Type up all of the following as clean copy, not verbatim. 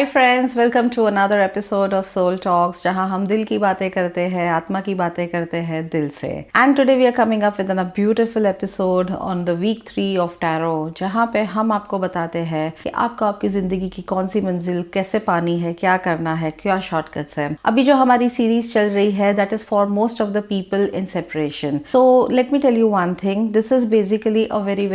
Hi friends, welcome to another episode of soul talks, जहां हम दिल की बातें करते हैं, आत्मा की बातें करते हैं दिल से। And today we are coming up with a beautiful episode on the week 3 of tarot, जहां पे हम आपको बताते हैं कि आपको आपकी जिंदगी की कौन सी मंजिल कैसे पानी है, क्या करना है, क्या शॉर्टकट्स है। अभी जो हमारी सीरीज चल रही है that is for most of the people in separation. तो let me tell you one thing, this is basically a very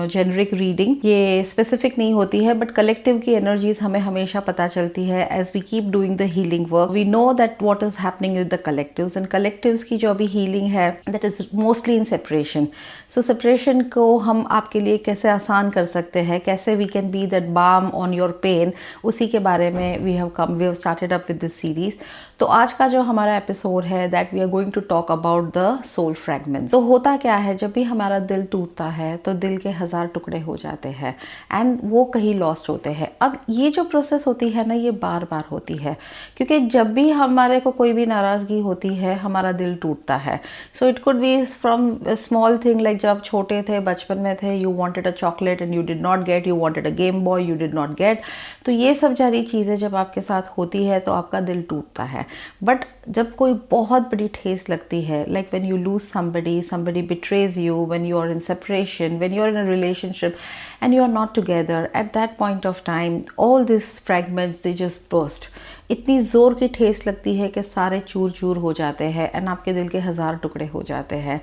generic reading. ये स्पेसिफिक नहीं होती है, बट कलेक्टिव की एनर्जीज हमें हमेशा पता चलती है as we keep doing the healing work. We know that what is happening with the collectives, and collectives की जो अभी हीलिंग है that is mostly in separation. So separation को हम आपके लिए कैसे आसान कर सकते हैं, कैसे we can be that balm on your pain, उसी के बारे में we have started up with this series. तो आज का जो हमारा एपिसोड है that we are going to talk about the soul fragments. तो होता क्या है, जब भी हमारा दिल टूटता है तो दिल के 1000 टुकड़े हो जाते हैं एंड वो कहीं लॉस्ट होते हैं। अब ये जो प्रोसेस होती है ना, ये बार बार होती है, क्योंकि जब भी हमारे को कोई भी नाराज़गी होती है हमारा दिल टूटता है। So it could be from small thing, like जब छोटे थे, बचपन में थे, you wanted a chocolate and you did not gate, you wanted a game boy, you did not gate. तो ये सब सारी चीज़ें जब आपके साथ होती है तो आपका दिल टूटता है। बट जब कोई बहुत बड़ी ठेस लगती है, like when you lose somebody betrays you, when you are in separation, when you are in a relationship and you are not together, at that point of time all these fragments they just burst. इतनी ज़ोर की ठेस लगती है कि सारे चूर चूर हो जाते हैं एंड आपके दिल के 1000 टुकड़े हो जाते हैं।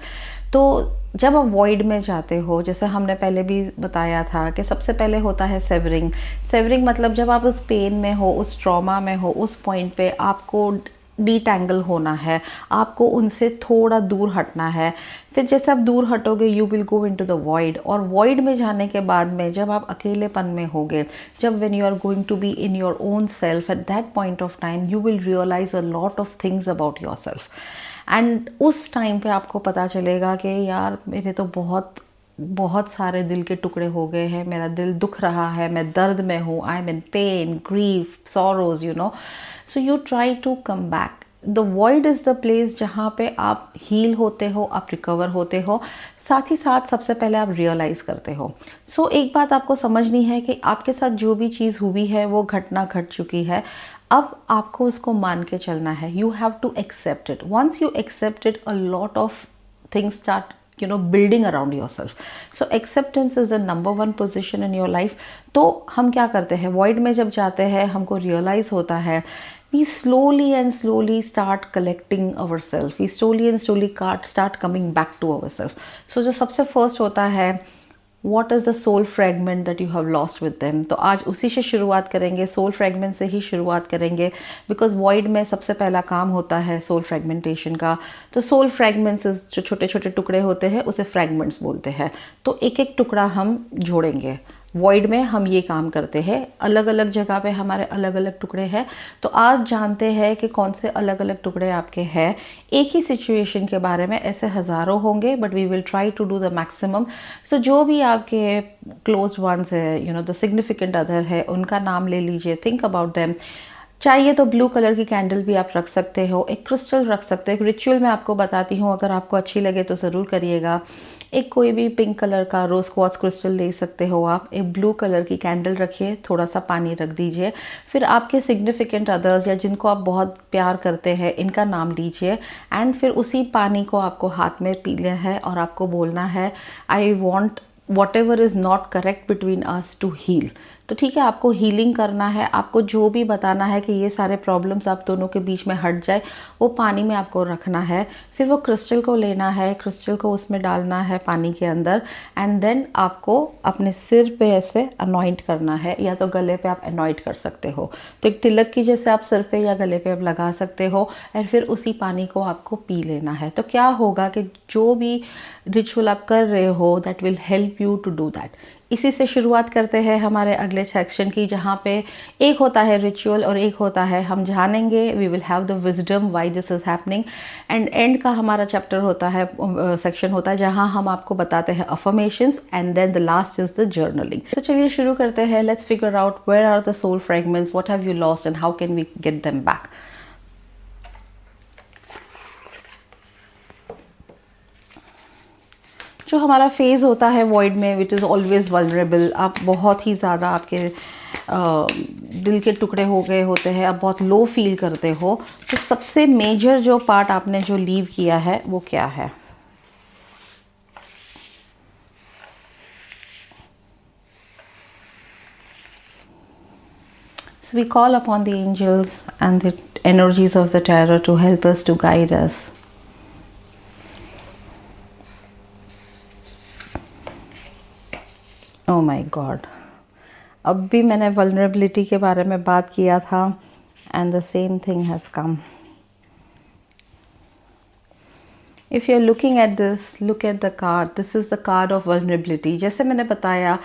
तो जब आप वॉइड में जाते हो, जैसे हमने पहले भी बताया था कि सबसे पहले होता है सेवरिंग मतलब जब आप उस पेन में हो, उस ट्रॉमा में हो, उस पॉइंट पे आपको डिटैंगल होना है, आपको उनसे थोड़ा दूर हटना है। फिर जैसे आप दूर हटोगे you will go into the void, और वॉइड में जाने के बाद में जब आप अकेलेपन में होगे, जब when you are going to be in your own self, at that point of time you will realize a lot of things about your self. And उस टाइम पे आपको पता चलेगा कि यार मेरे तो बहुत सारे दिल के टुकड़े हो गए हैं, मेरा दिल दुख रहा है, मैं दर्द में हूँ, I am in pain, grief, sorrows, you know. So you try to come back. The void is the place जहाँ पे आप हील होते हो, आप रिकवर होते हो, साथ ही साथ सबसे पहले आप रियलाइज़ करते हो। सो एक बात आपको समझनी है कि आपके साथ जो भी चीज़ हुई है वो घटना घट चुकी है। अब आपको उसको मान के चलना है। You have to accept it. Once you accept it, a lot of things start building around yourself. So acceptance is the number one position in your life. तो हम क्या करते हैं, void में जब जाते हैं हमको realize होता है, we slowly and slowly start collecting ourselves, we slowly and slowly start coming back to ourselves. So जो सबसे first होता है, What is the soul fragment that you have lost with them? तो आज उसी से शुरुआत करेंगे, सोल फ्रैगमेंट से ही शुरुआत करेंगे, बिकॉज वॉइड में सबसे पहला काम होता है सोल फ्रैगमेंटेशन का। तो सोल फ्रैगमेंट्स जो छोटे छोटे टुकड़े होते हैं उसे फ्रैगमेंट्स बोलते हैं। तो एक एक टुकड़ा हम जोड़ेंगे। वॉइड में हम ये काम करते हैं, अलग अलग जगह पे हमारे अलग अलग टुकड़े हैं। तो आज जानते हैं कि कौन से अलग अलग टुकड़े आपके हैं। एक ही सिचुएशन के बारे में ऐसे हज़ारों होंगे, but we will try to do the maximum. So जो भी आपके क्लोज वंस है, द सिग्निफिकेंट अदर है, उनका नाम ले लीजिए, थिंक अबाउट देम। चाहिए तो ब्लू कलर की कैंडल भी आप रख सकते हो, एक क्रिस्टल रख सकते हो। एक रिचुअल मैं आपको बताती हूँ, अगर आपको अच्छी लगे तो ज़रूर करिएगा। एक कोई भी पिंक कलर का रोज़ क्वार्ट्ज क्रिस्टल ले सकते हो आप। एक ब्लू कलर की कैंडल रखिए, थोड़ा सा पानी रख दीजिए। फिर आपके सिग्निफिकेंट अदर्स या जिनको आप बहुत प्यार करते हैं इनका नाम लीजिए, एंड फिर उसी पानी को आपको हाथ में पीना है और आपको बोलना है, I want whatever is not correct between us to heal। तो ठीक है, आपको हीलिंग करना है, आपको जो भी बताना है कि ये सारे प्रॉब्लम्स आप दोनों के बीच में हट जाए, वो पानी में आपको रखना है। फिर वो क्रिस्टल को लेना है, क्रिस्टल को उसमें डालना है पानी के अंदर, एंड देन आपको अपने सिर पे ऐसे अनॉइंट करना है, या तो गले पे आप अनॉइंट कर सकते हो। तो एक तिलक की जैसे आप सिर पे या गले पे आप लगा सकते हो, और फिर उसी पानी को आपको पी लेना है। तो क्या होगा कि जो भी रिचुअल आप कर रहे हो that will help you to do that. इसी से शुरुआत करते हैं हमारे अगले सेक्शन की, जहाँ पे एक होता है रिचुअल और एक होता है हम जानेंगे, we will have the wisdom why this is happening. And end का हमारा चैप्टर होता है, सेक्शन होता है जहाँ हम आपको बताते हैं affirmations, and then the last is the journaling. तो चलिए शुरू करते हैं। Let's figure out where are the soul fragments, what have you lost and how can we get them back. जो हमारा फेज़ होता है वॉइड में, विच इज़ ऑलवेज वल्नरेबल, आप बहुत ही ज़्यादा आपके दिल के टुकड़े हो गए होते हैं, आप बहुत लो फील करते हो, तो सबसे मेजर जो पार्ट आपने जो लीव किया है वो क्या है? So we call upon the angels and the energies of the tarot to help us, to guide us. Oh my God. अब भी मैंने vulnerability के बारे में बात किया था and the same thing has come. If you're looking at this, look at the card. This is the card of vulnerability. जैसे मैंने बताया,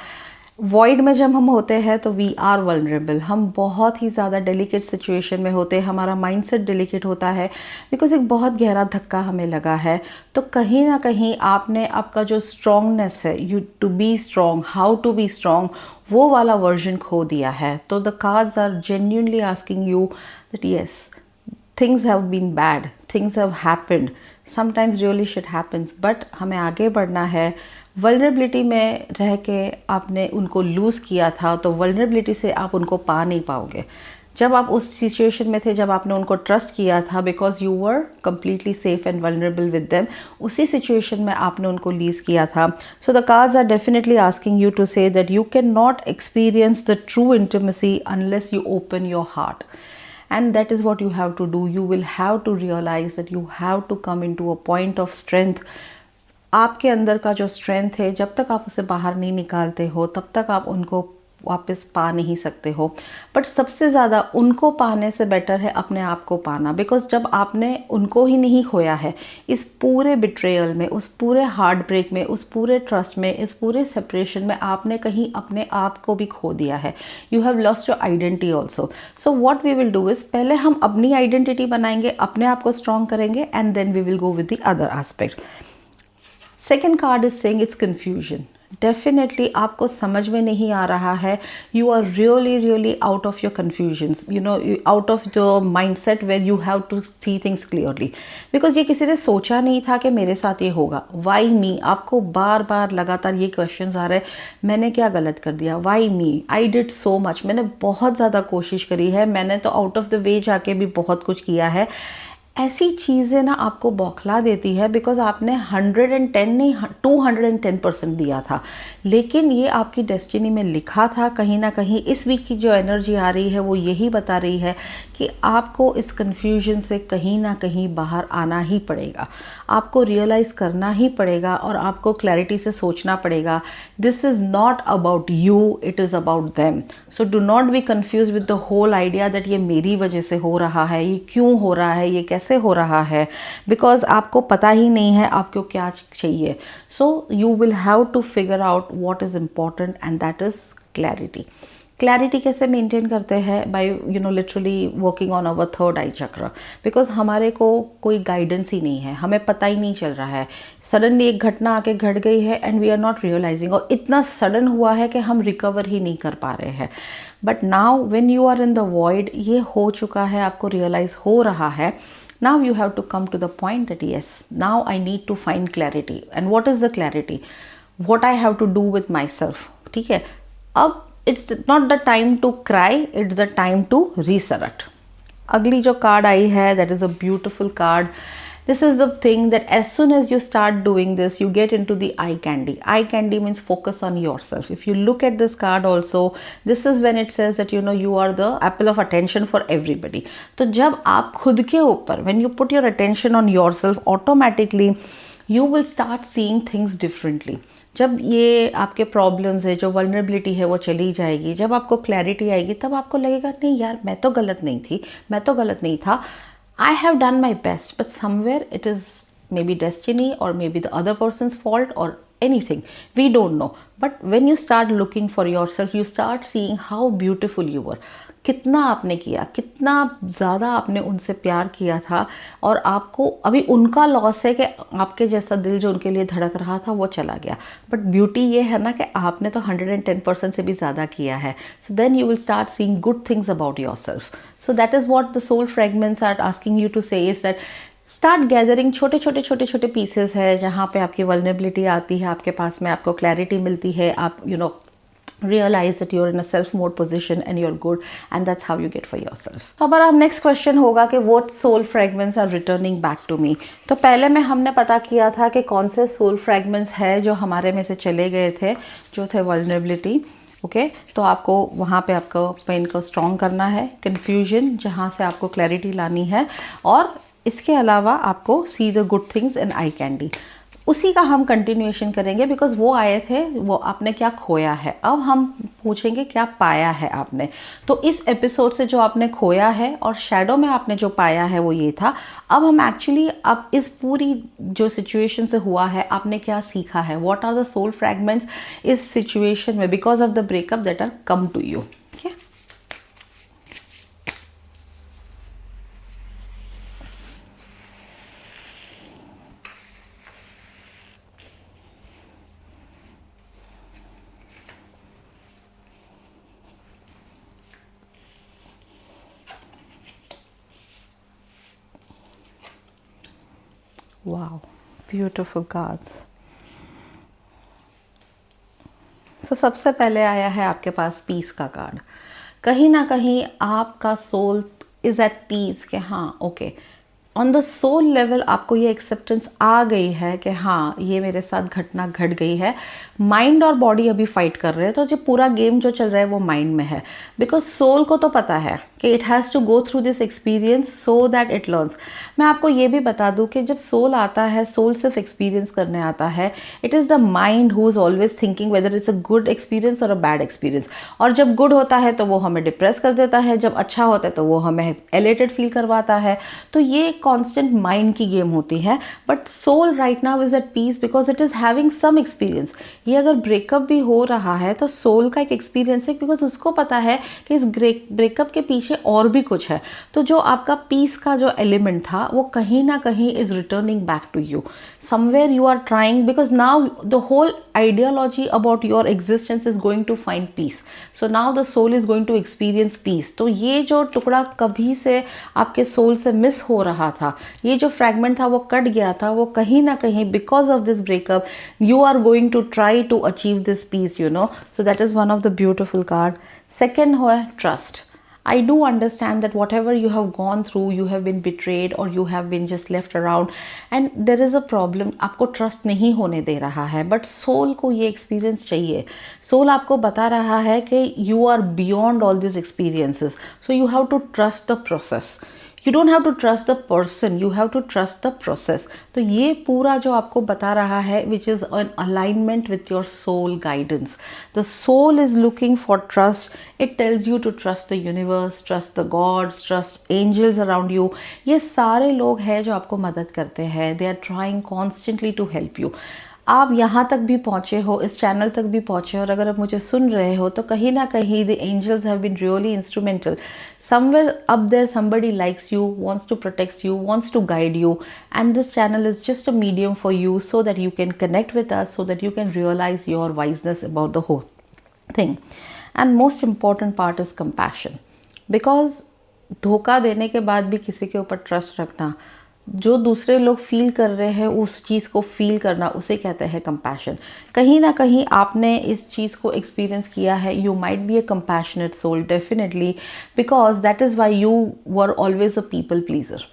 वॉइड में जब हम होते हैं तो वी आर वल्नरेबल, हम बहुत ही ज़्यादा डेलिकेट सिचुएशन में होते हैं, हमारा माइंडसेट डेलिकेट होता है बिकॉज एक बहुत गहरा धक्का हमें लगा है। तो कहीं ना कहीं आपने आपका जो स्ट्रॉन्गनेस है, you to be strong, how to be strong, वो वाला वर्जन खो दिया है। तो the cards are genuinely asking you that yes, things have been bad, things have happened, sometimes really shit happens, but हमें आगे बढ़ना है। वल्नरेबिलिटी में रह के आपने उनको लूज़ किया था, तो वल्नरेबिलिटी से आप उनको पा नहीं पाओगे। जब आप उस सिचुएशन में थे, जब आपने उनको ट्रस्ट किया था, because you were completely safe and vulnerable with them, उसी सिचुएशन में आपने उनको लीज किया था। So the cards are definitely asking you to say that you can not experience the true intimacy unless you open your heart. And that is what you have to do. You will have to realize that you have to come into a point of strength. आपके अंदर का जो strength है, जब तक आप उसे बाहर नहीं निकालते हो, तब तक आप उनको वापस पा नहीं सकते हो। बट सबसे ज़्यादा उनको पाने से बेटर है अपने आप को पाना, बिकॉज जब आपने उनको ही नहीं खोया है, इस पूरे बिट्रेयल में, उस पूरे हार्ट ब्रेक में, उस पूरे ट्रस्ट में, इस पूरे सेपरेशन में आपने कहीं अपने आप को भी खो दिया है। You have lost your identity also. So what we will do is, पहले हम अपनी आइडेंटिटी बनाएंगे, अपने आप को स्ट्रॉन्ग करेंगे, and then we will go with the other aspect. Second card is saying it's confusion. Definitely आपको समझ में नहीं आ रहा है, you are really out of your confusions, you know, out of the mind set where you have to see things clearly, because ये किसी ने सोचा नहीं था कि मेरे साथ ये होगा। Why me? आपको बार बार लगातार ये क्वेश्चन आ रहे हैं, मैंने क्या गलत कर दिया? Why me? I did so much, मैंने बहुत ज़्यादा कोशिश करी है, मैंने तो आउट ऑफ द वे जाके भी बहुत कुछ किया है। ऐसी चीज़ें ना आपको बौखला देती है, बिकॉज आपने 110 नहीं 210% दिया था, लेकिन ये आपकी डेस्टिनी में लिखा था। कहीं ना कहीं इस वीक की जो एनर्जी आ रही है वो यही बता रही है कि आपको इस कन्फ्यूजन से कहीं ना कहीं बाहर आना ही पड़ेगा, आपको रियलाइज़ करना ही पड़ेगा, और आपको क्लैरिटी से सोचना पड़ेगा। This is not about you, it is about them. So do not be confuse with the whole idea that ये मेरी वजह से हो रहा है, ये क्यों हो रहा है, ये कैसे हो रहा है, बिकॉज आपको पता ही नहीं है आपको क्या चाहिए। So you will have to figure out what is important, and that is clarity. Clarity कैसे मेंटेन करते हैं? By literally working on our third eye chakra, because हमारे को कोई गाइडेंस ही नहीं है, हमें पता ही नहीं चल रहा है। सडनली एक घटना आके घट गई है and we are not realizing, और इतना सडन हुआ है कि हम रिकवर ही नहीं कर पा रहे हैं। But now when you are in the void, ये हो चुका है, आपको रियलाइज हो रहा है। Now you have to come to the point that yes, now I need to find clarity. And what is the clarity? What I have to do with myself. ठीक है, अब it's not the time to cry, it's the time to resurrect. अगली जो card आई है, that is a beautiful card. This is the thing that as soon as you start doing this, you get into the eye candy. Eye candy means focus on yourself. If you look at this card also, this is when it says that you are the apple of attention for everybody. तो जब आप खुद के ऊपर, when you put your attention on yourself, automatically you will start seeing things differently. जब ये आपके problems है, जो वल्नरेबिलिटी है, वो चली जाएगी, जब आपको क्लैरिटी आएगी, तब आपको लगेगा नहीं यार, मैं तो गलत नहीं थी, मैं तो गलत नहीं था, I have done my best, but somewhere it is maybe destiny or maybe the other person's fault or anything. We don't know. But when you start looking for yourself, you start seeing how beautiful you were. कितना आपने किया, कितना ज़्यादा आपने उनसे प्यार किया था, और आपको अभी उनका लॉस है कि आपके जैसा दिल जो उनके लिए धड़क रहा था वो चला गया। बट ब्यूटी ये है ना कि आपने तो 110% से भी ज़्यादा किया है। So then you will start seeing good things about your self. So that is what the soul fragments are asking you to say is that start gathering छोटे पीसेस है, जहाँ पे आपकी वल्नरेबिलिटी आती है आपके पास में, आपको क्लैरिटी मिलती है, आप realize that you're in a self mode position and you're good, and that's how you get for yourself. तो हमारा next question होगा कि what soul fragments are returning back to me. तो पहले में हमने पता किया था कि कौन से soul fragments है जो हमारे में से चले गए थे, जो थे vulnerability. ओके तो आपको वहाँ पे आपको पेन को स्ट्रॉन्ग करना है, कन्फ्यूजन जहाँ से आपको क्लैरिटी लानी है, और इसके अलावा आपको see the good things in eye candy. उसी का हम कंटिन्यूएशन करेंगे बिकॉज वो आए थे, वो आपने क्या खोया है. अब हम पूछेंगे क्या पाया है आपने. तो इस एपिसोड से जो आपने खोया है और शैडो में आपने जो पाया है वो ये था. अब हम एक्चुअली अब इस पूरी जो सिचुएशन से हुआ है आपने क्या सीखा है, what are the soul fragments इस सिचुएशन में because of the breakup that are come to you. Okay Wow, beautiful cards. So, सबसे पहले आया है आपके पास पीस का कार्ड. कहीं ना कहीं आपका सोल इज एट पीस कि हाँ okay on the soul level आपको ये एक्सेप्टेंस आ गई है कि हाँ ये मेरे साथ घटना घट गई है. माइंड और बॉडी अभी फाइट कर रहे हैं, तो जो पूरा गेम जो चल रहा है वो माइंड में है. बिकॉज सोल को तो पता है कि it has to go through this experience so that it learns. मैं आपको ये भी बता दूं कि जब सोल आता है, सोल सिर्फ एक्सपीरियंस करने आता है. It is the mind who is always thinking whether it's a good experience और अ बैड एक्सपीरियंस. और जब गुड होता है तो वो हमें डिप्रेस कर देता है, जब अच्छा होता है तो वो हमें एलेटेड फील करवाता है. तो ये कॉन्स्टेंट माइंड की गेम होती है. But soul right now is at peace because it is having some experience. ये अगर ब्रेकअप भी हो रहा है तो सोल का एक एक्सपीरियंस है बिकॉज उसको पता है कि इस ब्रेकअप के पीछे और भी कुछ है. तो जो आपका पीस का जो एलिमेंट था वो कहीं ना कहीं is returning back to you. Somewhere you are trying because now the whole ideology about your existence is going to find peace. So now the soul is going to experience peace. तो ये जो टुकड़ा कभी से आपके soul से miss हो रहा था, ये जो फ्रैगमेंट था वो कट गया था, वो कहीं ना कहीं because of this breakup you are going to try to achieve this peace, you know. So that is one of the beautiful card. Second है trust. I do understand that whatever you have gone through, you have been betrayed or you have been just left around and there is a problem. आपको trust नहीं होने दे रहा है, but soul को ये experience चाहिए. Soul आपको बता रहा है कि you are beyond all these experiences, so you have to trust the process. You don't have to trust the person, you have to trust the process. तो ये पूरा जो आपको बता रहा है which is an alignment with your soul guidance. The soul is looking for trust. It tells you to trust the universe, trust the gods, trust angels around you. ये सारे लोग हैं जो आपको मदद करते हैं. They are trying constantly to help you. आप यहाँ तक भी पहुँचे हो, इस चैनल तक भी पहुँचे, और अगर आप मुझे सुन रहे हो तो कहीं ना कहीं the angels have been really instrumental. somewhere up there somebody likes you, wants to protect you, wants to guide you, and this channel is just a medium for you so that you can connect with us, so that you can realize your wiseness about the whole thing. And most important part is compassion, because धोखा देने के बाद भी किसी के ऊपर trust रखना, जो दूसरे लोग फील कर रहे हैं उस चीज़ को फील करना, उसे कहते हैं कंपैशन. कहीं ना कहीं आपने इस चीज़ को एक्सपीरियंस किया है. You might be a compassionate soul definitely, because that is why you were always a people pleaser.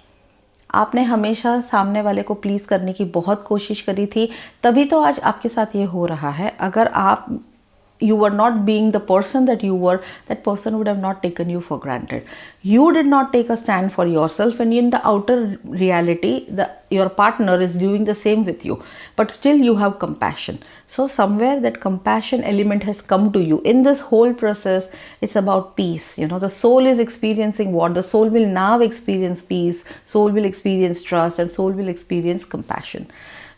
आपने हमेशा सामने वाले को प्लीज़ करने की बहुत कोशिश करी थी, तभी तो आज आपके साथ ये हो रहा है. अगर आप you were not being the person that you were, that person would have not taken you for granted. You did not take a stand for yourself, and in the outer reality your partner is doing the same with you, but still you have compassion. So somewhere that compassion element has come to you. In this whole process, it's about peace. You know, the soul is experiencing what? The soul will now experience peace, soul will experience trust, and soul will experience compassion.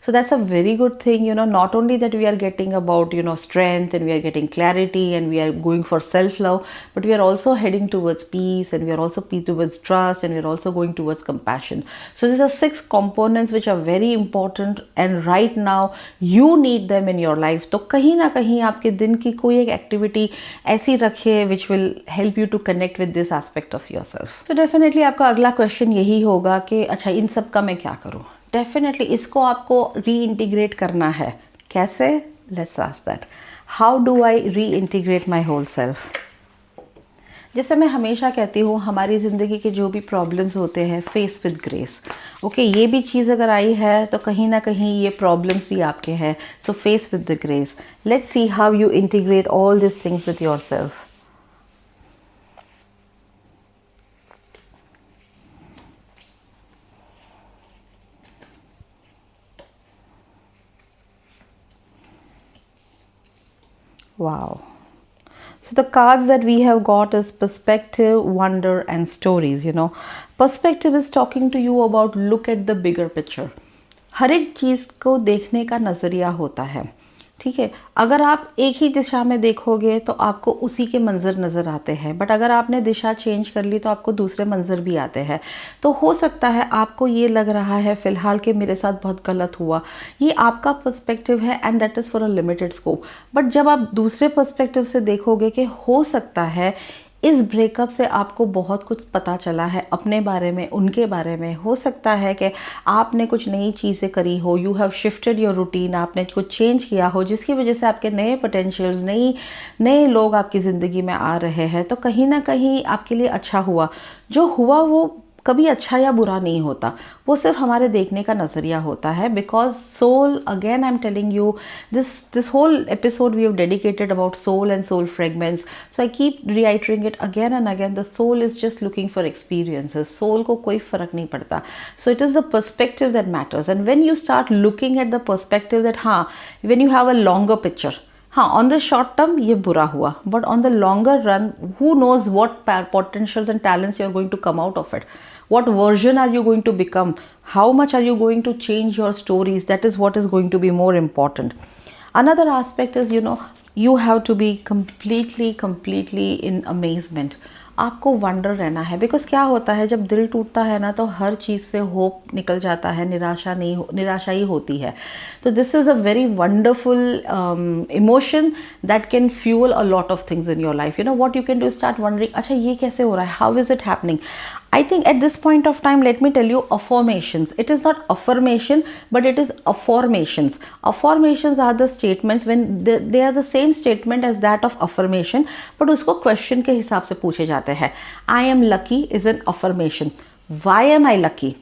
So that's a very good thing, you know, not only that we are getting about, you know, strength, and we are getting clarity, and we are going for self-love, but we are also heading towards peace, and we are also towards trust, and we are also going towards compassion. So these are 6 components which are very important, and right now you need them in your life. तो कहीं ना कहीं आपके दिन की कोई एक activity ऐसी रखिए which will help you to connect with this aspect of yourself. So definitely आपका अगला क्वेश्चन यही होगा कि अच्छा इन सब का मैं क्या करूँ. डेफिनेटली इसको आपको री इंटीग्रेट करना है. कैसे? Let's ask that. How do I reintegrate my whole self? जैसे मैं हमेशा कहती हूँ, हमारी ज़िंदगी के जो भी प्रॉब्लम्स होते हैं, फेस विद ग्रेस. ओके, ये भी चीज़ अगर आई है तो कहीं ना कहीं ये प्रॉब्लम्स भी आपके हैं. सो face with the grace. Let's see how you integrate all this things with your self. Wow. So the cards that we have got is perspective, wonder and stories, you know. Perspective is talking to you about look at the bigger picture. हर एक चीज़ को देखने का नज़रिया होता है. ठीक है, अगर आप एक ही दिशा में देखोगे तो आपको उसी के मंजर नज़र आते हैं, बट अगर आपने दिशा चेंज कर ली तो आपको दूसरे मंजर भी आते हैं. तो हो सकता है आपको ये लग रहा है फ़िलहाल कि मेरे साथ बहुत गलत हुआ. ये आपका पर्सपेक्टिव है and that is for a limited scope. But जब आप दूसरे पर्सपेक्टिव से देखोगे कि हो सकता है इस ब्रेकअप से आपको बहुत कुछ पता चला है अपने बारे में, उनके बारे में. हो सकता है कि आपने कुछ नई चीज़ें करी हो, you have shifted your routine, आपने कुछ चेंज किया हो जिसकी वजह से आपके नए पोटेंशियल्स, नए लोग आपकी ज़िंदगी में आ रहे हैं. तो कहीं ना कहीं आपके लिए अच्छा हुआ. जो हुआ वो कभी अच्छा या बुरा नहीं होता, वो सिर्फ हमारे देखने का नज़रिया होता है. Because soul, again I am telling you, this whole episode we have dedicated about soul and soul fragments. So I keep reiterating it again and again. The soul is just looking for experiences. Soul को कोई फ़र्क नहीं पड़ता. So it is the perspective that matters. And when you start looking at the perspective that, हाँ, when you have a longer picture, हाँ, on the short term ये बुरा हुआ, but on the longer run who knows what potentials and talents you are going to come out of it. What version are you going to become? How much are you going to change your stories? That is what is going to be more important. Another aspect is, you know, you have to be completely in amazement. आपको wonder रहना है. Because क्या होता है जब दिल टूटता है ना, तो हर चीज़ से होप निकल जाता है, निराशा ही होती है. तो this is a very wonderful emotion that can fuel a lot of things in your life. You know what you can do, start wondering, अच्छा ये कैसे हो रहा है, how is it happening. I think at this point of time, let me tell you, affirmations. It is not affirmation, but it is affirmations. Affirmations are the statements when they are the same statement as that of affirmation, but उसको question के हिसाब से पूछे जाते हैं. I am lucky is an affirmation. Why am I lucky?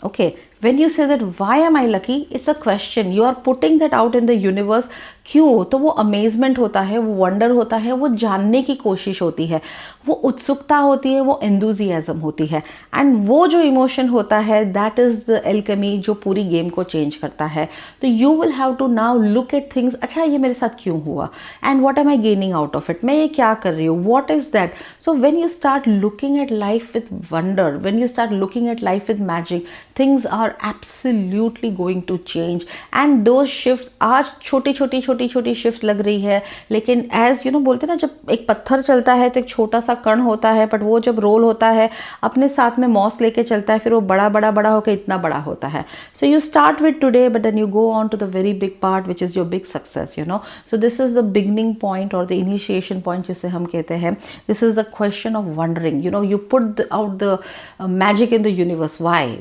Okay, when you say that why am I lucky, it's a question. You are putting that out in the universe. क्यों? तो वो amazement होता है, वो wonder होता है, वो जानने की कोशिश होती है, वो उत्सुकता होती है, वो एंथुजियाज्म होती है. एंड वो जो इमोशन होता है, दैट इज़ द एल्केमी जो पूरी गेम को चेंज करता है. तो you will have to now look at things. अच्छा ये मेरे साथ क्यों हुआ, and what am I gaining out of it, मैं ये क्या कर रही हूँ, what is that. So when you start looking at life with wonder, when you start looking at life with magic, things are absolutely going to change. And those shifts, आज छोटी छोटी shift लग रही है, लेकिन एज यू नो बोलते हैं ना, जब एक पत्थर चलता है तो एक छोटा सा कण होता है, बट वो जब रोल होता है अपने साथ में मॉस लेके चलता है, फिर वो बड़ा होकर इतना बड़ा होता है. So you start with today, but then you go on to the very big part which is your big success. You know, so this is the beginning point और द इनिशिएशन पॉइंट जिसे हम कहते हैं. This is the question of wondering. You know, you put out the magic in the universe. Why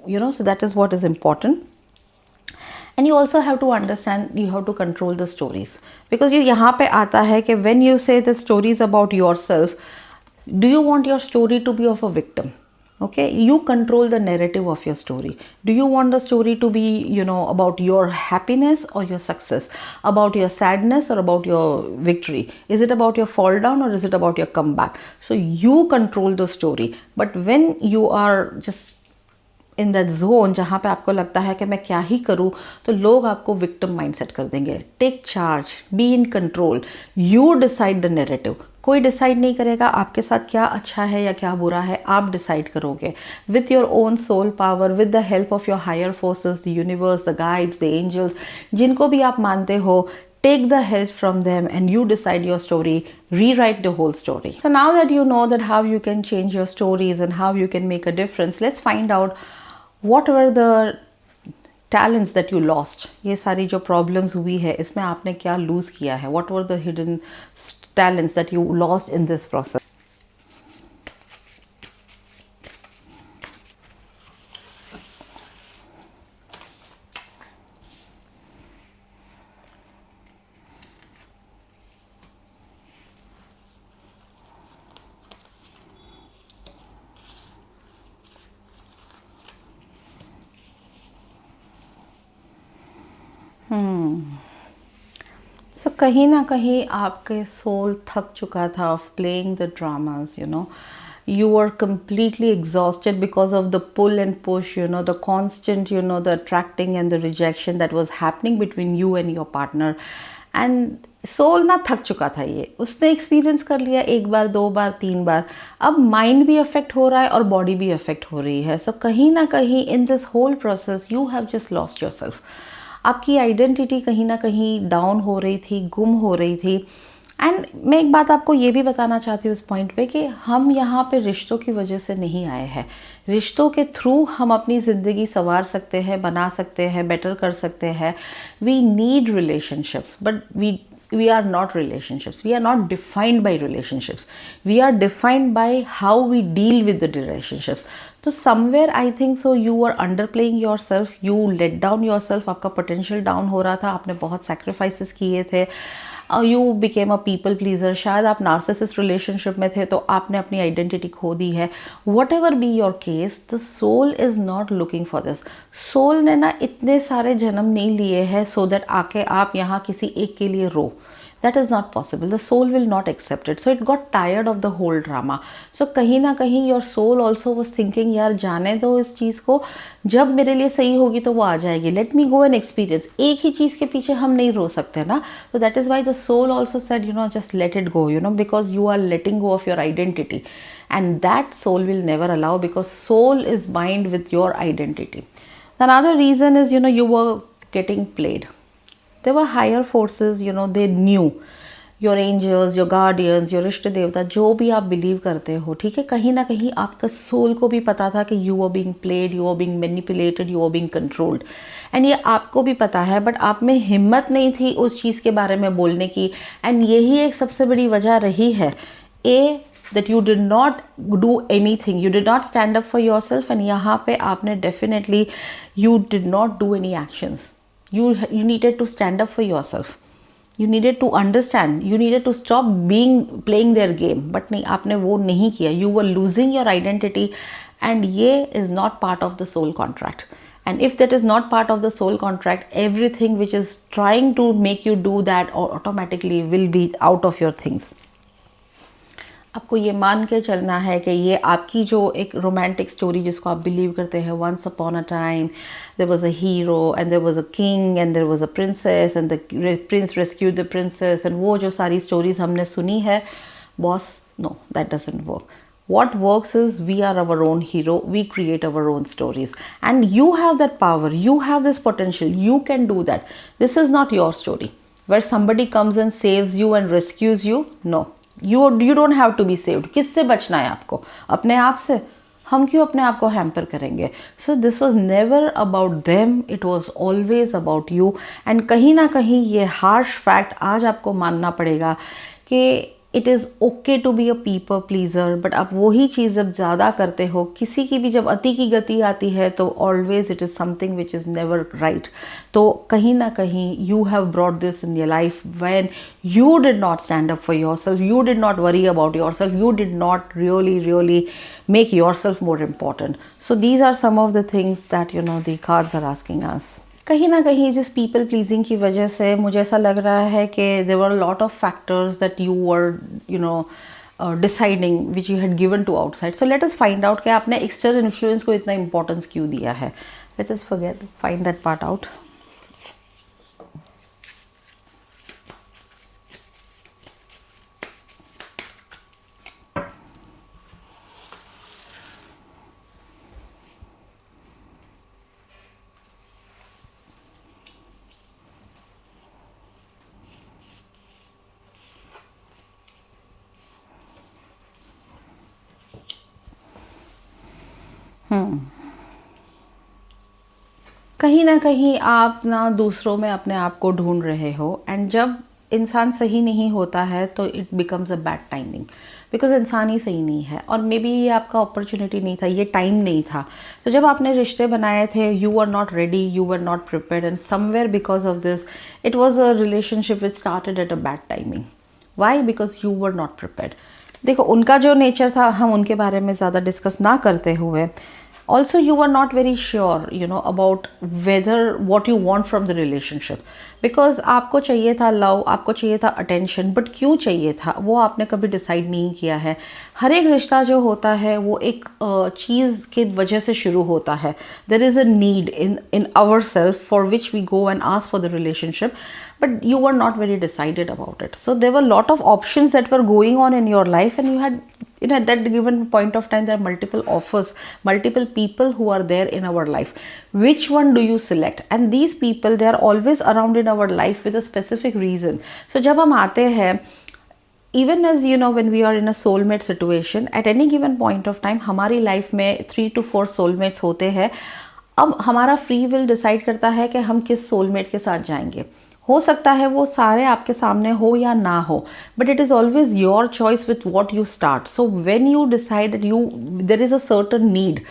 you know, so that is what is important. And you also have to understand, you have to control the stories, because ये यहाँ पे आता है कि when you say the stories about yourself, do you want your story to be of a victim? Okay, you control the narrative of your story. Do you want the story to be, you know, about your happiness or your success, about your sadness or about your victory? Is it about your fall down or is it about your comeback? So you control the story. But when you are just in that zone जहाँ पे आपको लगता है कि मैं क्या ही करूँ, तो लोग आपको विक्टिम माइंडसेट कर देंगे. Take charge, be in control, you decide the narrative. कोई डिसाइड नहीं करेगा आपके साथ क्या अच्छा है या क्या बुरा है, आप डिसाइड करोगे with your own soul power, with the help of your higher forces, the universe, the guides, the angels, जिनको भी आप मानते हो. Take the help from them and you decide your story, rewrite the whole story. So now that you know that how you can change your stories and how you can make a difference, let's find out what were the talents that you lost. ये सारी जो problems हुई है, इसमें आपने क्या lose किया है, what were the hidden talents that you lost in this process. सो कहीं ना कहीं आपके सोल थक चुका था of playing the dramas, you were completely exhausted because of the pull and push, the constant, the attracting and the rejection that was happening between you and your partner. And soul ना थक चुका था, ये उसने experience कर लिया एक बार, दो बार, तीन बार. अब माइंड भी अफेक्ट हो रहा है और बॉडी भी अफेक्ट हो रही है. सो कहीं ना कहीं in this whole process you have just lost yourself. आपकी आइडेंटिटी कहीं ना कहीं डाउन हो रही थी, गुम हो रही थी. एंड मैं एक बात आपको ये भी बताना चाहती हूँ इस पॉइंट पे कि हम यहाँ पे रिश्तों की वजह से नहीं आए हैं. रिश्तों के थ्रू हम अपनी ज़िंदगी संवार सकते हैं, बना सकते हैं, बेटर कर सकते हैं. We need relationships, but we are not relationships. We are not defined by relationships. We are defined by how we deal with the relationships. So somewhere I think so you were underplaying yourself. You let down yourself. आपका potential down हो रहा था. आपने बहुत sacrifices किए थे. You became a people pleaser. शायद आप narcissist relationship में थे तो आपने अपनी identity खो दी है. Whatever be your case, the soul is not looking for this. Soul ने ना इतने सारे जन्म नहीं लिए हैं so that आके आप यहाँ किसी एक के लिए रो. That is not possible. The soul will not accept it. So it got tired of the whole drama. So कहीं ना कहीं your soul also was thinking, यार जाने दो इस चीज़ को, जब मेरे लिए सही होगी तो वो आ जाएगी. Let me go and experience. एक ही चीज़ के पीछे हम नहीं रो सकते ना. So that is why the soul also said, just let it go, because you are letting go of your identity. And that soul will never allow, because soul is bind with your identity. Another reason is, you were getting played. There were higher forces, they knew. Your angels, your guardians, your इष्ट देवता, जो भी आप believe करते हो, ठीक है, कहीं ना कहीं आपका सोल को भी पता था कि you are being played, you are being manipulated, you are being controlled. And ये आपको भी पता है, बट आप में हिम्मत नहीं थी उस चीज़ के बारे में बोलने की. एंड यही एक सबसे बड़ी वजह रही है, that you did not do anything, you did not stand up for yourself. and यहाँ पे आपने definitely you did not do any actions. You needed to stand up for yourself. You needed to understand. You needed to stop playing their game. But नहीं, आपने वो नहीं किया. You were losing your identity, and ये is not part of the soul contract. And if that is not part of the soul contract, everything which is trying to make you do that automatically will be out of your things. आपको ये मान के चलना है कि ये आपकी जो एक रोमांटिक स्टोरी जिसको आप बिलीव करते हैं, once upon a time there was a hero and there was a king and there was a princess and the prince rescued the princess, and वो जो सारी स्टोरीज हमने सुनी है, boss, no, that doesn't work. What works is we are our own hero, we create our own stories, and you have that power, you have this potential, you can do that. This is not your story where somebody comes and saves you and rescues you. No, you don't have to be saved. किससे बचना है आपको? अपने आप से. हम क्यों अपने आप को हैम्पर करेंगे? So this was never about them, it was always about you. And कहीं ना कहीं ये हार्श फैक्ट आज आपको मानना पड़ेगा कि it is okay to be a people pleaser. But आप वही चीज़ जब ज़्यादा करते हो, किसी की भी जब अति की गति आती है, तो always it is something which is never write. तो कहीं ना कहीं you have brought this in your life when you did not stand up for yourself, you did not worry about yourself, you did not really make yourself more important. So these are some of the things that the cards are asking us. कहीं ना कहीं जिस people pleasing की वजह से मुझे ऐसा लग रहा है कि there were a lot of factors that you were deciding which you had given to outside. So let us find out कि आपने एक्सटर्नल इन्फ्लुएंस को इतना इंपॉर्टेंस क्यों दिया है. Late us find that part out. कहीं ना कहीं आप ना दूसरों में अपने आप को ढूंढ रहे हो, एंड जब इंसान सही नहीं होता है तो it becomes a bad timing, because इंसान ही सही नहीं है. और मे बी ये आपका अपॉर्चुनिटी नहीं था, ये टाइम नहीं था. तो जब आपने रिश्ते बनाए थे, you are not ready, you are not prepared, and somewhere because of this it was a relationship which started at a bad timing. Why? Because you were not prepared. देखो, उनका जो नेचर था, हम उनके बारे में ज़्यादा डिस्कस ना करते हुए, Also, you were not very sure, about whether what you want from the relationship, because आपको चाहिए था लव, आपको चाहिए था अटेंशन, बट क्यों चाहिए था वो आपने कभी डिसाइड नहीं किया है. हर एक रिश्ता जो होता है वो एक चीज़ की वजह से शुरू होता है. There is a need in our self for which we go and ask for the relationship, but you were not very decided about it. So there were a lot of options that were going on in your life, and you had, at that given point of time, there are multiple offers, multiple people who are there in our life. Which one do you select? And these people, they are always around in our life with a specific reason. So जब हम आते हैं, even as when we are in a soulmate situation, at any given point of time हमारी life में 3 to 4 soulmates होते हैं. अब हमारा फ्री विल डिसाइड करता है कि हम किस सोलमेट के साथ जाएंगे. हो सकता है वो सारे आपके सामने हो या ना हो, but it is always your choice with what you start. So when you decide you there is a certain need.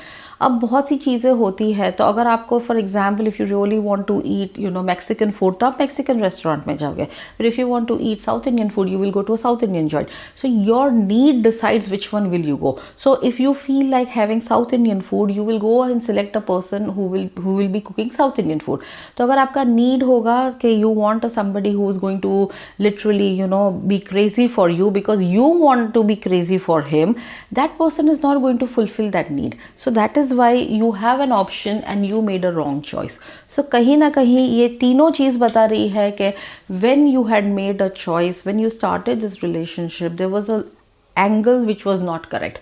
अब बहुत सी चीज़ें होती है, तो अगर आपको for example if you really want to eat Mexican food, तो आप मैक्सिकन रेस्टोरेंट में जाओगे. But if you want to eat South Indian food, you will go to a South Indian joint. So your need decides which one will you go. So if you feel like having south Indian food, you will go and select a person who will be cooking south Indian food. तो अगर आपका need होगा कि you want a somebody who is going to literally be crazy for you because you want to be crazy for him, that person is not going to fulfill that need. So that is why you have an option and you made a wrong choice. So कहीं ना कहीं ये तीनों चीज़ बता रही है कि when you had made a choice, when you started this relationship, there was a angle which was not correct.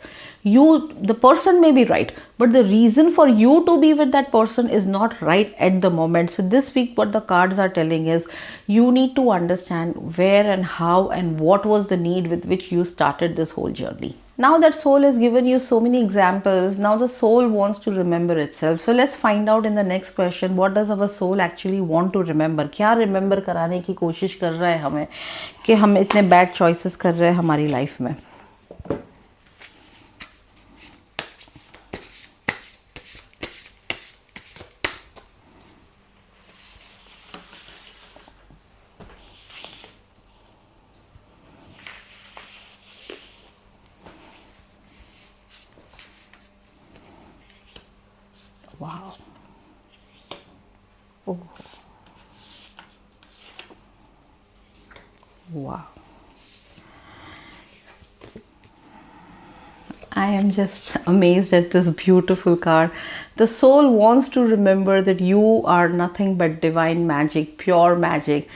The person may be right, but the reason for you to be with that person is not right at the moment. So this week what the cards are telling is you need to understand where and how and what was the need with which you started this whole journey. Now that soul has given you so many examples, now the soul wants to remember itself. So let's find out in the next question, what does our soul actually want to remember? क्या remember कराने की कोशिश कर रहा है हमें कि हम इतने bad choices कर रहे हैं हमारी life में. Wow. Oh. Wow. I am just amazed at this beautiful card. The soul wants to remember that you are nothing but divine magic, pure magic.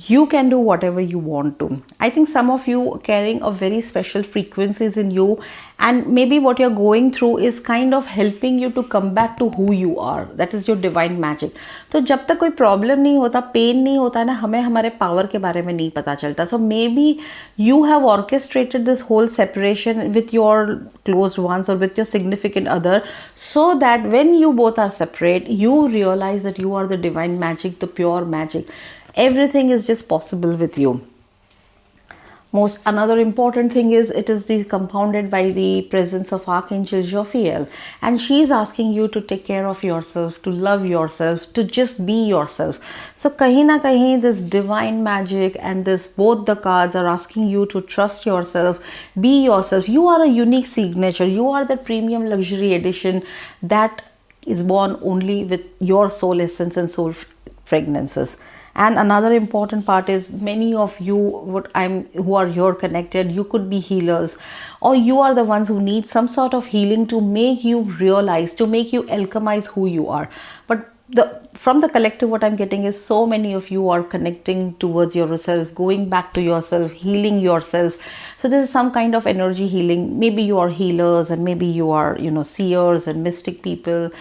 You can do whatever you want to. I think some of you are carrying a very special frequencies in you, and maybe what you're going through is kind of helping you to come back to who you are. That is your divine magic. तो जब तक कोई problem नहीं होता, pen नहीं होता ना, हमें हमारे पावर के बारे में नहीं पता चलता. So maybe you have orchestrated this whole separation with your closed ones or with your significant other, so that when you both are separate, you realize that you are the divine magic, the pure magic. Everything is just possible with you. Another important thing is it is compounded by the presence of Archangel Jophiel, and she is asking you to take care of yourself, to love yourself, to just be yourself. So kahin na kahin this divine magic and this both the cards are asking you to trust yourself, be yourself. You are a unique signature. You are the premium luxury edition that is born only with your soul essence and soul fragrances. And another important part is many of you who are here connected, you could be healers, or you are the ones who need some sort of healing to make you realize, to make you alchemize who you are. But from the collective, what I'm getting is so many of you are connecting towards yourself, going back to yourself, healing yourself. So this is some kind of energy healing. Maybe you are healers, and maybe you are, seers and mystic people,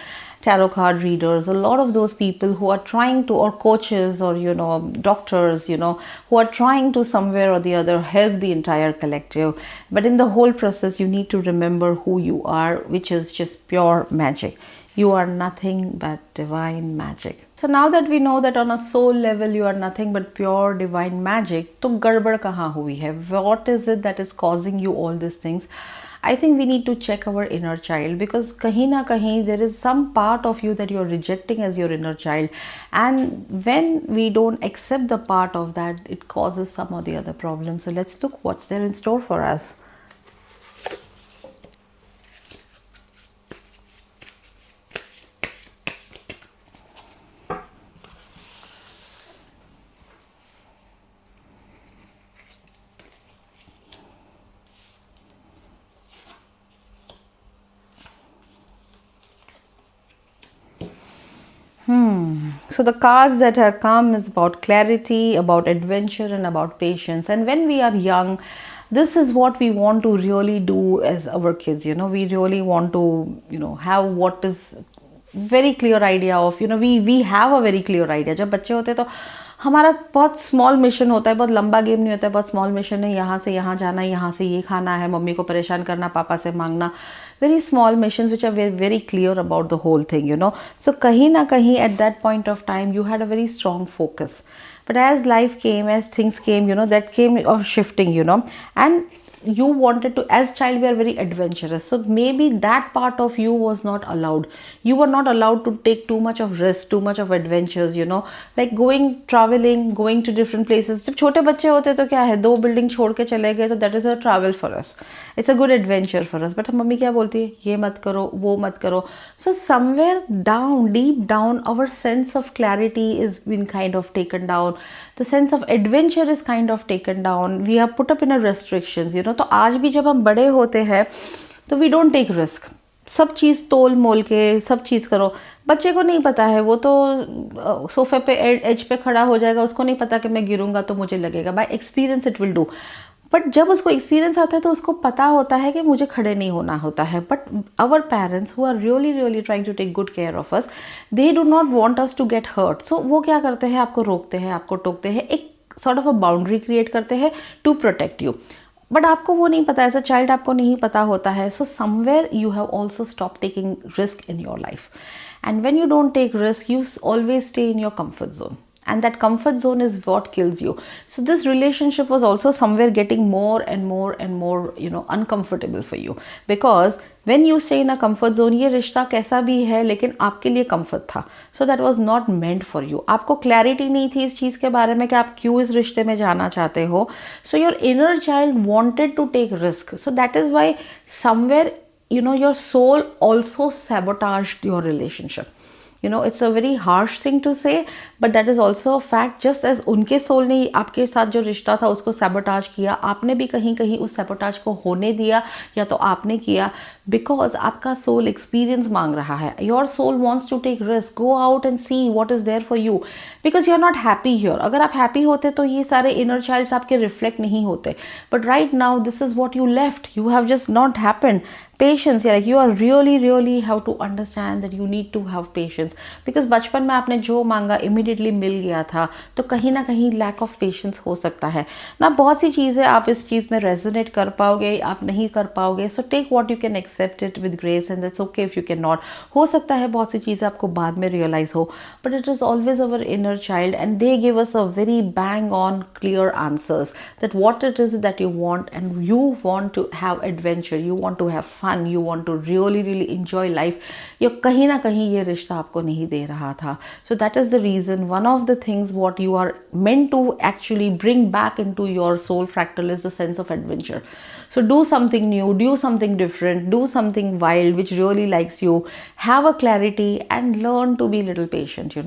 tarot card readers, a lot of those people who are trying to, or coaches, or doctors, who are trying to somewhere or the other help the entire collective. But in the whole process, you need to remember who you are, which is just pure magic. You are nothing but divine magic. So now that we know that on a soul level you are nothing but pure divine magic, तो गड़बड़ कहाँ हुई है? What is it that is causing you all these things? I think we need to check our inner child, because kahin na kahin there is some part of you that you're rejecting as your inner child, and when we don't accept the part of that, it causes some or the other problem. So let's look what's there in store for us. So the cards that are come is about clarity, about adventure, and about patience. And when we are young, this is what we want to really do as our kids. We really want to, have what is very clear idea of, we have a very clear idea. जब बच्चे होते हैं तो हमारा बहुत small mission होता है, बहुत लंबा गेम नहीं होता है, बहुत स्मॉल मिशन है, यहाँ से यहाँ जाना, यहाँ से ये खाना है, मम्मी को परेशान करना, पापा से मांगना, very small missions which are very clear about the whole thing. So kahin na kahin at that point of time you had a very strong focus, but as life came, as things came, that came of shifting, and you wanted to, as child we are very adventurous, so maybe that part of you was not allowed. You were not allowed to take too much of risk, too much of adventures, like going traveling, going to different places. जब छोटे बच्चे होते तो क्या है, 2 building छोड़ के चले गए तो that is a travel for us, it's a good adventure for us. But mummy क्या बोलती है, ये मत करो, वो मत करो. So somewhere down, deep down, our sense of clarity is been kind of taken down, the sense of adventure is kind of taken down, we are put up in a restrictions. तो आज भी जब हम बड़े होते हैं तो we don't take risk, सब चीज़ तोल मोल के सब चीज़ करो. बच्चे को नहीं पता है, वो तो सोफे पे एज पे खड़ा हो जाएगा, उसको नहीं पता कि मैं गिरूंगा तो मुझे लगेगा, bye experience it will do. But जब उसको एक्सपीरियंस आता है तो उसको पता होता है कि मुझे खड़े नहीं होना होता है. But our parents who are really trying to take good care of us, they do not want us to get hurt. So वो क्या करते हैं, आपको रोकते हैं, आपको टोकते हैं, एक sort of a boundary create करते हैं टू प्रोटेक्ट यू. बट आपको वो नहीं पता, एज अ चाइल्ड आपको नहीं पता होता है. So somewhere you have also stop taking risk in your life, and when you don't take risk you always stay in your comfort zone, and that comfort zone is what kills you. So this relationship was also somewhere getting more and more uncomfortable for you, because when you stay in a comfort zone, ये रिश्ता कैसा भी है लेकिन आपके लिए comfort था, so that was not meant for you. आपको clarity नहीं थी इस चीज़ के बारे में कि आप क्यों इस रिश्ते में जाना चाहते हो. So your inner child wanted to take risk, so that is why somewhere your soul also sabotaged your relationship. It's a very harsh thing to say, but that is also a fact. Just as उनके soul ने आपके साथ जो रिश्ता था उसको sabotage किया, आपने भी कहीं कहीं उस सैबोटाज को होने दिया, या तो आपने किया, बिकॉज आपका सोल एक्सपीरियंस मांग रहा है. Your soul wants to take risk, go out and see what is there for you, because you are not happy here. अगर आप हैप्पी होते तो ये सारे इनर चाइल्ड्स आपके रिफ्लेक्ट नहीं होते. But right now this is what you left, you have just not happened. Patience, like you are really have to understand that you need to have patience, because बचपन में आपने जो मांगा immediately मिल गया था, तो कहीं ना कहीं lack of patience हो सकता है ना. बहुत सी चीज़ें आप इस चीज़ में resonate कर पाओगे, आप नहीं कर पाओगे. So take what you can accept it with grace, and that's okay if you cannot. हो सकता है बहुत सी चीज़ें आपको बाद में realize हो, but it is always our inner child, and they give us a very bang on clear answers that what it is that you want, and you want to have adventure, you want to have fun, you want to really enjoy life. ये कहीं ना कहीं ये रिश्ता आपको नहीं दे रहा था. So that is the reason, one of the things what you are meant to actually bring back into your soul fractal is the sense of adventure. So do something new, do something different, do something wild which really likes you, have a clarity and learn to be little patient.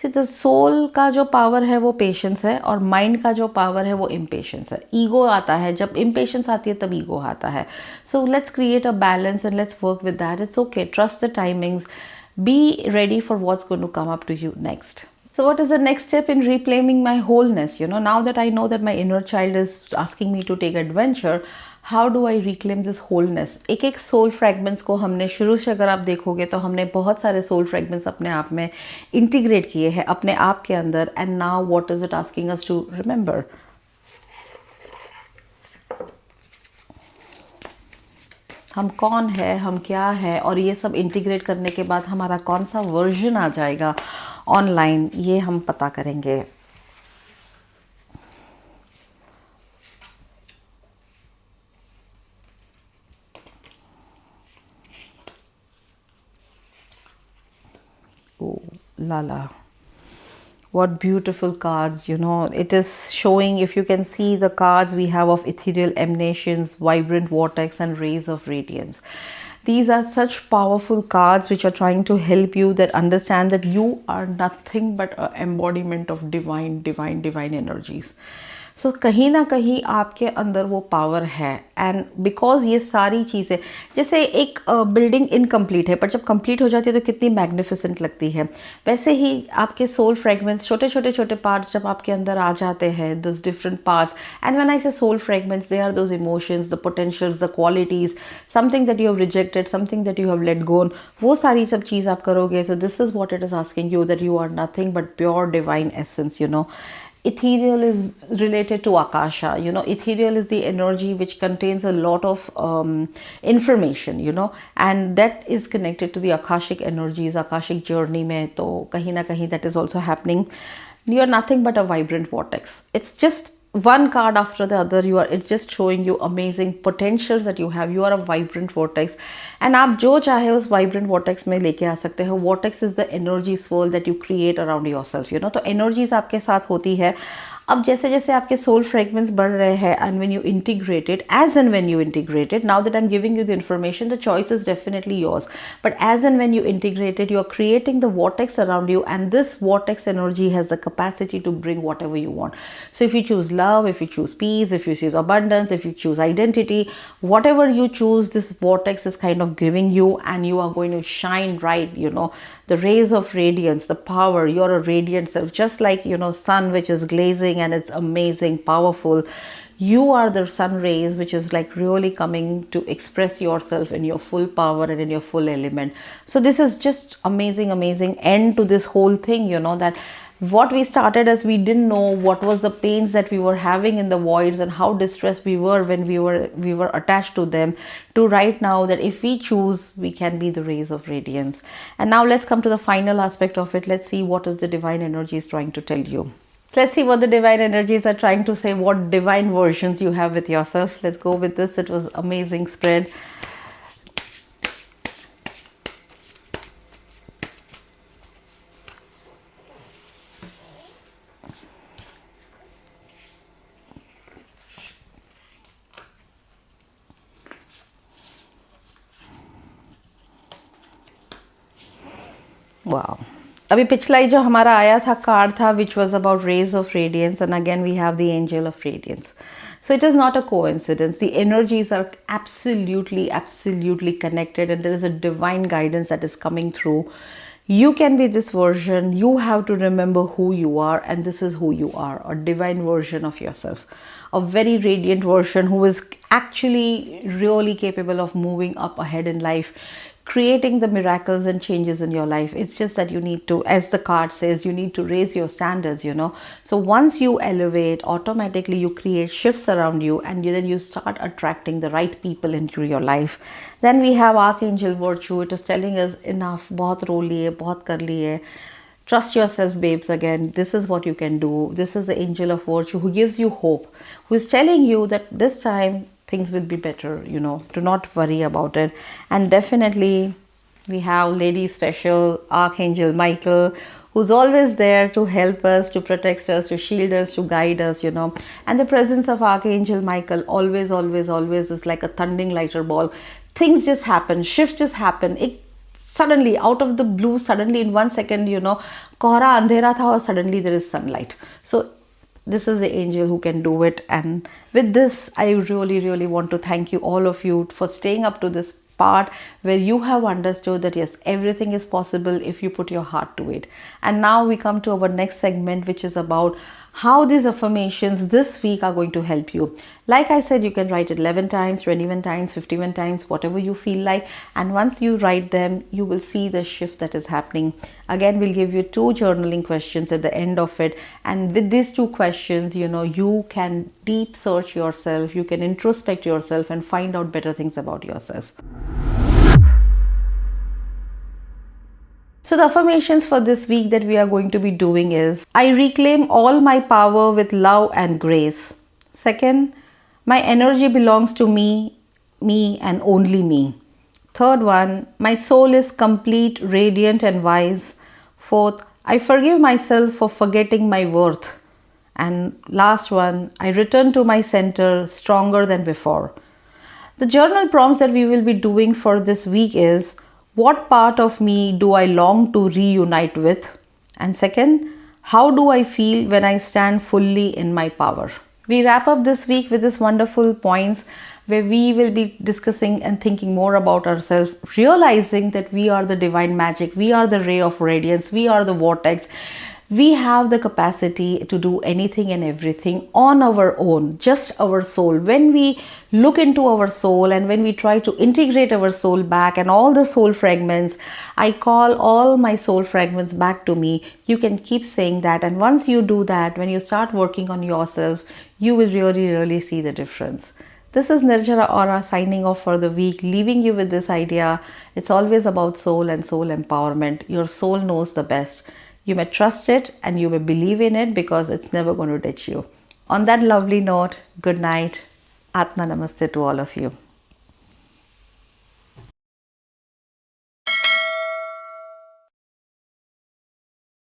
See, the soul का जो power है वो patience है, और mind का जो power है वो impatience है. ego आता है, जब impatience आती है तब ego आता है. So let's create a balance and let's work with that. It's okay, trust the timings, be ready for what's going to come up to you next. So what is the next step in reclaiming my wholeness? Now that I know that my inner child is asking me to take adventure, how do I reclaim this wholeness? एक soul fragments को हमने शुरू से अगर आप देखोगे तो हमने बहुत सारे soul fragments अपने आप में integrate किए हैं अपने आप के अंदर. And now what is it asking us to remember? हम कौन है, हम क्या है, और ये सब इंटीग्रेट करने के बाद हमारा कौन सा वर्जन आ जाएगा ऑनलाइन, ये हम पता करेंगे. Oh, Lala. What beautiful cards, it is showing, if you can see the cards we have of ethereal emanations, vibrant vortex and rays of radiance. These are such powerful cards which are trying to help you that understand that you are nothing but an embodiment of divine energies. सो कहीं ना कहीं आपके अंदर वो power है। And because ये सारी चीज़ें, जैसे एक बिल्डिंग इनकम्प्लीट है पर जब कंप्लीट हो जाती है तो कितनी मैग्निफिसेंट लगती है, वैसे ही आपके सोल फ्रेगमेंट्स, छोटे छोटे छोटे पार्ट्स जब आपके अंदर आ जाते हैं, this different parts, and when I say soul fragments, they are those emotions, the potentials, the qualities, something that you have rejected, something that you have let go, वो सारी सब चीज़ आप करोगे। So this is what it is asking you, that you are nothing but pure divine essence, you know. Ethereal is related to akasha, you know. Ethereal is the energy which contains a lot of information, you know, and that is connected to the akashic energies, akashic journey mein, to kahin na kahin that is also happening. You are nothing but a vibrant vortex. It's just one card after the other. It's just showing you amazing potentials that you have. You are a vibrant vortex, and आप जो चाहे उस vibrant vortex में लेके आ सकते हो. Vortex is the energy swirl that you create around yourself, you know. तो energies आपके साथ होती है. अब जैसे जैसे आपके सोल फ्रेगमेंट्स बढ़ रहे हैं, and when you integrate it, as and when you integrate it, now that I am giving you the information, the choice is definitely yours, but as and when you integrate it, you are creating the vortex around you, and this vortex energy has the capacity to bring whatever you want. So if you choose love, if you choose peace, if you choose abundance, if you choose identity, whatever you choose, this vortex is kind of giving you, and you are going to shine bright, you know, the rays of radiance, the power. You're a radiant self, just like, you know, sun which is glazing and it's amazing, powerful. You are the sun rays which is like really coming to express yourself in your full power and in your full element. So this is just amazing end to this whole thing, you know, that what we started as, we didn't know what was the pains that we were having in the voids and how distressed we were when we were attached to them, to right now that if we choose, we can be the rays of radiance. And now let's come to the final aspect of it. Let's see what is the divine energy is trying to tell you. Let's see what the divine energies are trying to say, what divine versions you have with yourself. Let's go with this. It was amazing spread. Wow. अभी पिछला ही जो हमारा आया था card था, which was about rays of radiance, and again we have the angel of radiance. So it is not a coincidence. The energies are absolutely connected, and there is a divine guidance that is coming through. You can be this version. You have to remember who you are, and this is who you are, a divine version of yourself, a very radiant version who is actually really capable of moving up ahead in life, creating the miracles and changes in your life. It's just that you need to, as the card says, you need to raise your standards, you know. So once you elevate, automatically you create shifts around you, and then you start attracting the right people into your life. Then we have Archangel Virtue. It is telling us, enough, bahut ro liye, bahut kar liye. Trust yourself, babes. Again, this is what you can do. This is the angel of virtue who gives you hope, who is telling you that this time things will be better, you know. Do not worry about it. And definitely we have Lady Special, Archangel Michael, who's always there to help us, to protect us, to shield us, to guide us, you know. And the presence of Archangel Michael always is like a thundering lighter ball. Things just happen, shifts just happen. Suddenly, out of the blue, suddenly in 1 second, you know, kohara andhera tha, or suddenly there is sunlight. So this is the angel who can do it. And with this, I really want to thank you, all of you, for staying up to this part where you have understood that yes, everything is possible if you put your heart to it. And now we come to our next segment, which is about how these affirmations this week are going to help you. Like I said, you can write it 11 times, 21 times, 51 times, whatever you feel like. And once you write them, you will see the shift that is happening. Again, we'll give you 2 journaling questions at the end of it. And with these 2 questions, you know, you can deep search yourself, you can introspect yourself and find out better things about yourself. So the affirmations for this week that we are going to be doing is, I reclaim all my power with love and grace. Second, my energy belongs to me and only me. Third one, my soul is complete, radiant and wise. Fourth, I forgive myself for forgetting my worth. And last one, I return to my center stronger than before. The journal prompts that we will be doing for this week is, what part of me do I long to reunite with? And second, how do I feel when I stand fully in my power? We wrap up this week with this wonderful points where we will be discussing and thinking more about ourselves, realizing that we are the divine magic, we are the ray of radiance, we are the vortex. We have the capacity to do anything and everything on our own, just our soul. When we look into our soul and when we try to integrate our soul back and all the soul fragments, I call all my soul fragments back to me. You can keep saying that. And once you do that, when you start working on yourself, you will really, really see the difference. This is Nirjara Aura signing off for the week, leaving you with this idea. It's always about soul and soul empowerment. Your soul knows the best. You may trust it and you may believe in it because it's never going to ditch you. On that lovely note, good night. Atma Namaste to all of you.